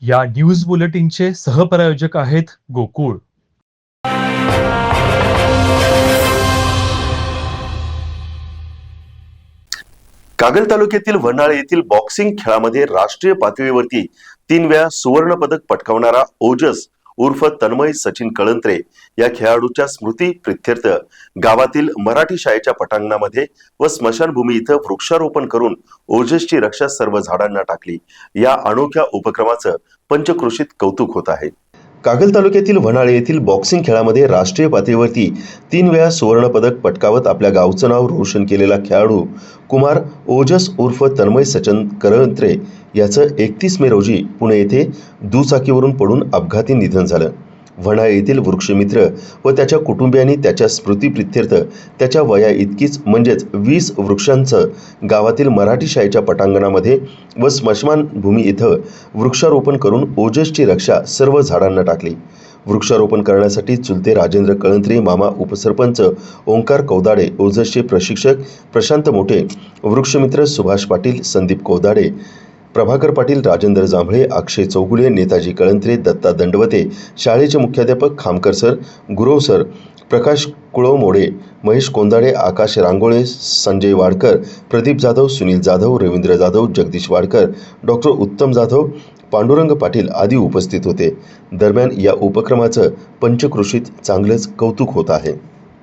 या न्यूज बुलेटिनचे सहप्रायोजक आहेत गोकुळ. कागल तालुक्यातील वन्हाळे येथील बॉक्सिंग खेळामध्ये राष्ट्रीय पातळीवरती 3 वेळा सुवर्ण पदक पटकावणारा ओजस उर्फ तन्मय सचिन कळंत्रे या खेळाडूच्या स्मृती प्रित्यर्थ गावातील मराठी शाळेच्या पटांगणामध्ये व स्मशानभूमी इथं वृक्षारोपण करून ओजसची रक्षा सर्व झाडांना टाकली. या अनोख्या उपक्रमाचं पंचक्रोशीत कौतुक होत आहे. कागल तालुक्यातील वन्हाळे येथील बॉक्सिंग खेळामध्ये राष्ट्रीय पातळीवरती 3 वेळा सुवर्ण पदक पटकावत आपल्या गावचं नाव रोशन केलेला खेळाडू कुमार ओजस उर्फ तन्मय सचिन कळंत्रे याचं 31 मे रोजी पुणे येथे दुचाकीवरून पडून अपघाती निधन झालं. वन्हाळे येथील वृक्षमित्र व त्याच्या कुटुंबियांनी त्याच्या स्मृतीप्रित्यर्थ त्याच्या वया इतकीच म्हणजेच 20 वृक्षांचं गावातील मराठी शाळेच्या पटांगणामध्ये व स्मशानभूमी इथं वृक्षारोपण करून ओजसची रक्षा सर्व झाडांना टाकली. वृक्षारोपण करण्यासाठी चुलते राजेंद्र कळंत्रे, मामा उपसरपंच ओंकार कौदाडे, ओजसचे प्रशिक्षक प्रशांत मोठे, वृक्षमित्र सुभाष पाटील, संदीप कौदाडे, प्रभाकर पाटील, राजेंद्र जांभळे, अक्षय चौगुले, नेताजी कळंत्रे, दत्ता दंडवते, शाळेचे मुख्याध्यापक खामकर सर, गुरव सर, प्रकाश कुळवमोडे, महेश कोंदाडे, आकाश रांगोळे, संजय वाडकर, प्रदीप जाधव, सुनील जाधव, रवींद्र जाधव, जगदीश वाडकर, डॉक्टर उत्तम जाधव, पांडुरंग पाटील आदी उपस्थित होते. दरम्यान या उपक्रमाचं पंचक्रोशीत चांगलंच कौतुक होत आहे.